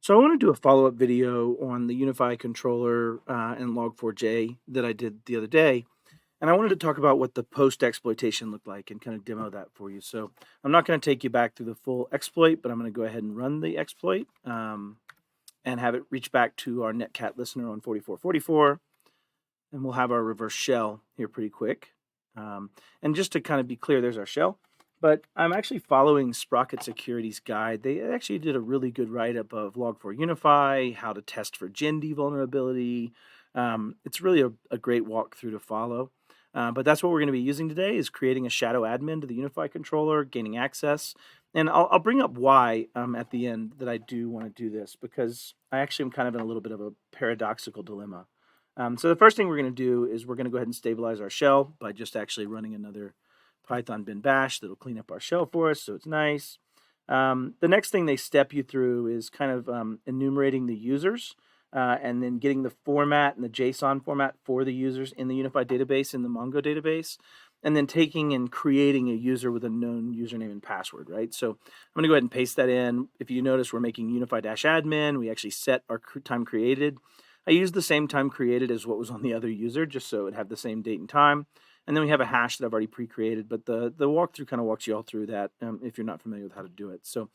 So I want to do a follow-up video on the Unifi controller and Log4j that I did the other day. And I wanted to talk about what the post exploitation looked like and kind of demo that for you. So I'm not going to take you back through the full exploit, but I'm going to go ahead and run the exploit and have it reach back to our netcat listener on 4444. And we'll have our reverse shell here pretty quick. And just to kind of be clear, there's our shell. But I'm actually following Sprocket Security's guide. They actually did a really good write-up of Log4Unify, how to test for Pwn'd vulnerability. It's really a great walkthrough to follow. But that's what we're going to be using today, is creating a shadow admin to the Unifi controller, gaining access. And I'll bring up why at the end that I do want to do this, because I actually am kind of in a little bit of a paradoxical dilemma. So the first thing we're going to do is we're going to go ahead and stabilize our shell by just actually running another Python bin bash that'll clean up our shell for us, so it's nice. The next thing they step you through is kind of enumerating the users and then getting the format and the JSON format for the users in the Unified database, in the Mongo database, and then taking and creating a user with a known username and password, right? So I'm going to go ahead and paste that in. If you notice, we're making Unifi-admin. We actually set our time created. I used the same time created as what was on the other user, just so it would have the same date and time. And then we have a hash that I've already pre-created, but the walkthrough kind of walks you all through that if you're not familiar with how to do it. So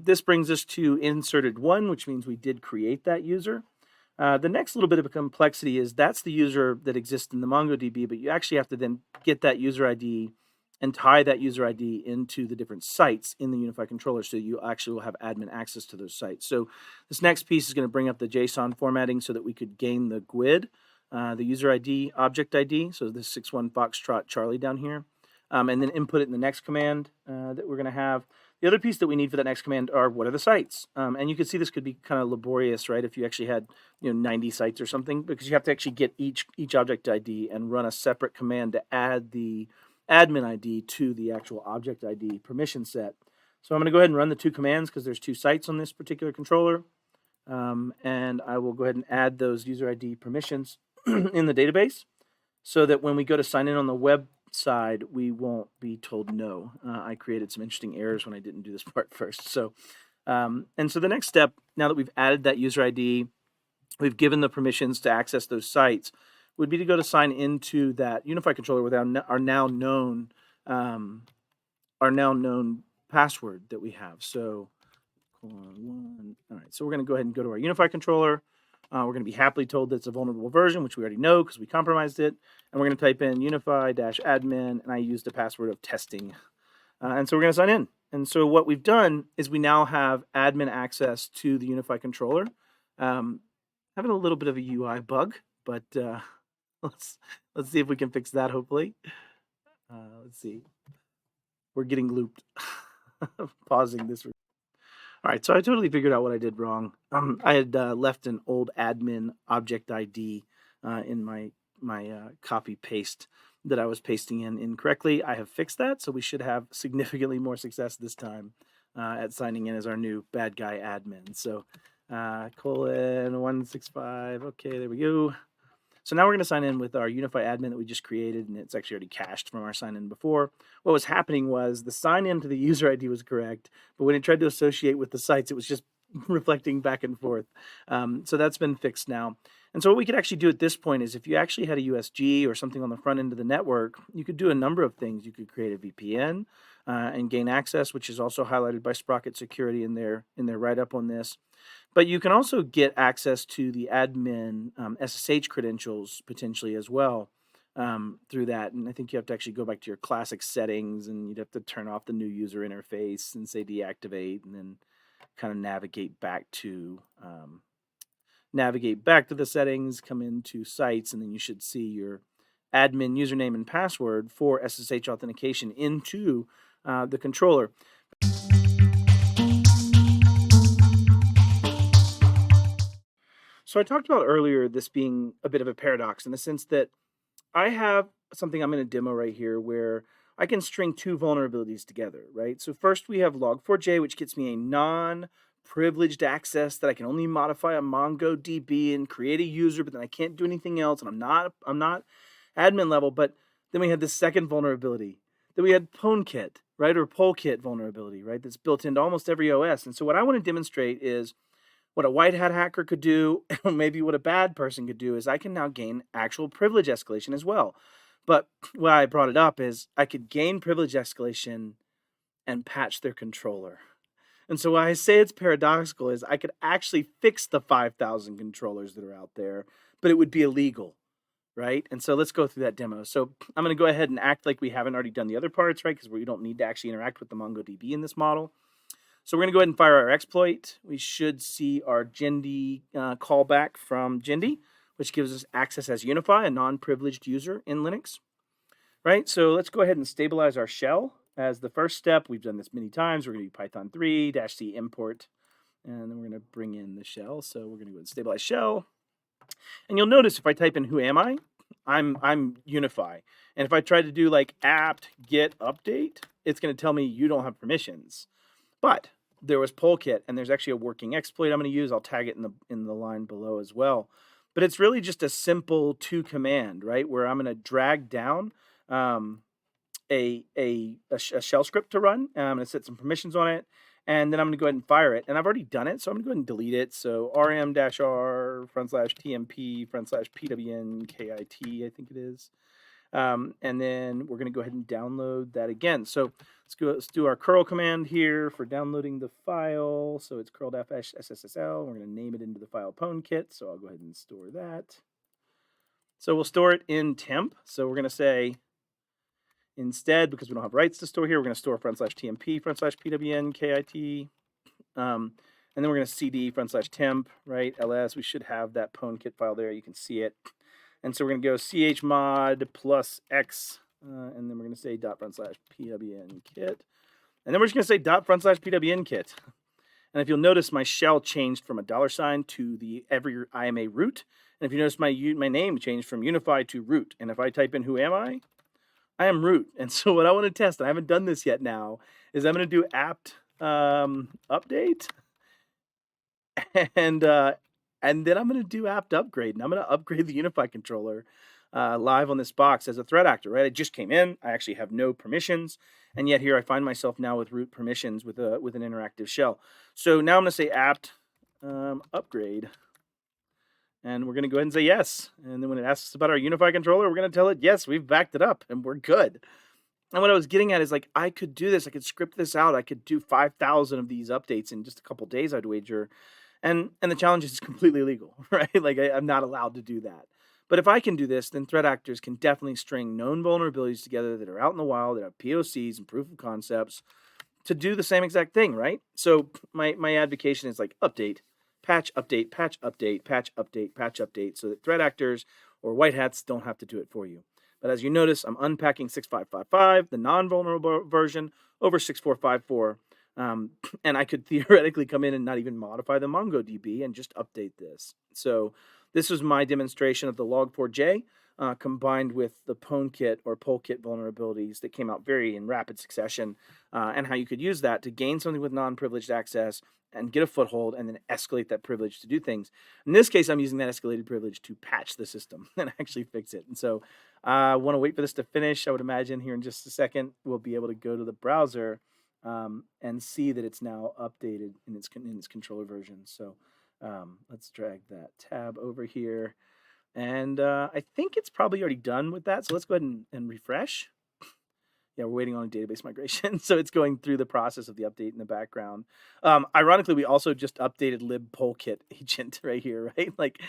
this brings us to inserted one, which means we did create that user. The next little bit of a complexity is that's the user that exists in the MongoDB, but you actually have to then get that user ID and tie that user ID into the different sites in the Unifi controller, so you actually will have admin access to those sites. So this next piece is going to bring up the JSON formatting so that we could gain the GUID, the user ID, object ID, so this 61 Foxtrot Charlie down here, and then input it in the next command that we're going to have. The other piece that we need for that next command are what are the sites? And you can see this could be kind of laborious, right? If you actually had 90 sites or something, because you have to actually get each object ID and run a separate command to add the admin ID to the actual object ID permission set. So I'm going to go ahead and run the two commands because there's two sites on this particular controller. And I will go ahead and add those user ID permissions in the database so that when we go to sign in on the web side, we won't be told no. I created some interesting errors when I didn't do this part first. So, and so the next step, now that we've added that user ID, we've given the permissions to access those sites, would be to go to sign into that Unifi controller with our now known password that we have. So, all right. So we're going to go ahead and go to our Unifi controller. We're going to be happily told that it's a vulnerable version, which we already know because we compromised it. And we're going to type in unifi-admin, and I used the password of testing. And so we're going to sign in. And so what we've done is we now have admin access to the Unifi controller. Having a little bit of a UI bug, but let's see if we can fix that, hopefully. Let's see. We're getting looped. Pausing this. All right, so I totally figured out what I did wrong. I had left an old admin object ID in my copy paste that I was pasting in incorrectly. I have fixed that, so we should have significantly more success this time at signing in as our new bad guy admin. So :165. Okay, there we go. So now we're going to sign in with our Unifi admin that we just created, and it's actually already cached from our sign in before. What was happening was the sign in to the user ID was correct, but when it tried to associate with the sites, it was just reflecting back and forth. So that's been fixed now. And so what we could actually do at this point is if you actually had a USG or something on the front end of the network, you could do a number of things. You could create a VPN and gain access, which is also highlighted by Sprocket Security in their write-up on this. But you can also get access to the admin SSH credentials potentially as well through that. And I think you have to actually go back to your classic settings, and you'd have to turn off the new user interface and say deactivate, and then kind of navigate back to the settings, come into sites, and then you should see your admin username and password for SSH authentication into the controller. So I talked about earlier this being a bit of a paradox in the sense that I have something I'm going to demo right here where I can string two vulnerabilities together, right? So first we have log4j, which gets me a non-privileged access that I can only modify a MongoDB and create a user, but then I can't do anything else, and I'm not admin level. But then we had this second vulnerability. Then we had PwnKit, right, or PwnKit vulnerability, right, that's built into almost every OS. And so what I want to demonstrate is What a white hat hacker could do, maybe what a bad person could do, is I can now gain actual privilege escalation as well. But why I brought it up is I could gain privilege escalation and patch their controller. And so why I say it's paradoxical is I could actually fix the 5,000 controllers that are out there, but it would be illegal, right? And so let's go through that demo. So I'm going to go ahead and act like we haven't already done the other parts, right? Because we don't need to actually interact with the MongoDB in this model. So we're going to go ahead and fire our exploit. We should see our Jindy callback from Jindy, which gives us access as Unifi, a non-privileged user in Linux, right? So let's go ahead and stabilize our shell as the first step. We've done this many times. We're going to do Python 3 -c import, and then we're going to bring in the shell. So we're going to go ahead and stabilize shell. And you'll notice if I type in who am I, I'm Unifi. And if I try to do like apt get update, it's going to tell me you don't have permissions. But there was PwnKit, and there's actually a working exploit I'm going to use. I'll tag it in the line below as well. But it's really just a simple 2 command, right? Where I'm going to drag down a shell script to run, and I'm going to set some permissions on it, and then I'm going to go ahead and fire it. And I've already done it, so I'm going to go ahead and delete it. So rm-r/tmp/pwnkit, I think it is. And then we're going to go ahead and download that again. So let's do our curl command here for downloading the file. So it's curl-ssl. We're going to name it into the file PwnKit. So I'll go ahead and store that. So we'll store it in temp. So we're going to say instead, because we don't have rights to store here, we're going to store /tmp/pwnkit. And then we're going to cd /temp, right? ls. We should have that PwnKit file there. You can see it. And so we're going to go chmod +x, and then we're going to say ./pwnkit. And then we're just going to say ./pwnkit. And if you'll notice, my shell changed from a $sign to the every IMA root. And if you notice, my name changed from Unifi to root. And if I type in who am I am root. And so what I want to test, and I haven't done this yet now, is I'm going to do apt update. And then I'm going to do apt upgrade, and I'm going to upgrade the Unifi controller live on this box as a threat actor, right? I just came in. I actually have no permissions, and yet here I find myself now with root permissions with an interactive shell. So now I'm going to say apt upgrade, and we're going to go ahead and say yes. And then when it asks us about our Unifi controller, we're going to tell it, yes, we've backed it up, and we're good. And what I was getting at is, like, I could do this. I could script this out. I could do 5,000 of these updates in just a couple days, I'd wager. And the challenge is it's completely illegal, right? Like I'm not allowed to do that. But if I can do this, then threat actors can definitely string known vulnerabilities together that are out in the wild, that have POCs and proof of concepts to do the same exact thing, right? So my advocation is like update, patch, update, patch, update, patch, update, patch, update, so that threat actors or white hats don't have to do it for you. But as you notice, I'm unpacking 6555, the non-vulnerable version, over 6454. And I could theoretically come in and not even modify the MongoDB and just update this. So this was my demonstration of the Log4J combined with the PwnKit or PwnKit vulnerabilities that came out very in rapid succession, and how you could use that to gain something with non-privileged access and get a foothold and then escalate that privilege to do things. In this case, I'm using that escalated privilege to patch the system and actually fix it. And so I want to wait for this to finish. I would imagine here in just a second, we'll be able to go to the browser and see that it's now updated in its controller version. So let's drag that tab over here. And I think it's probably already done with that. So let's go ahead and refresh. Yeah, we're waiting on a database migration. So it's going through the process of the update in the background. Ironically, we also just updated libPwnKit agent right here, right? Like,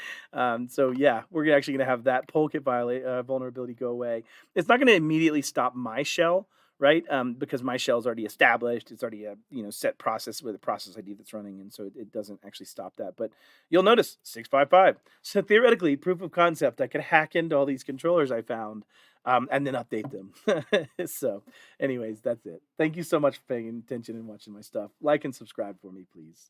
so yeah, we're actually going to have that PwnKit vulnerability go away. It's not going to immediately stop my shell, right? Because my shell is already established. It's already a set process with a process ID that's running, and so it doesn't actually stop that. But you'll notice 655. So theoretically, proof of concept, I could hack into all these controllers I found and then update them. So anyways, that's it. Thank you so much for paying attention and watching my stuff. Like and subscribe for me, please.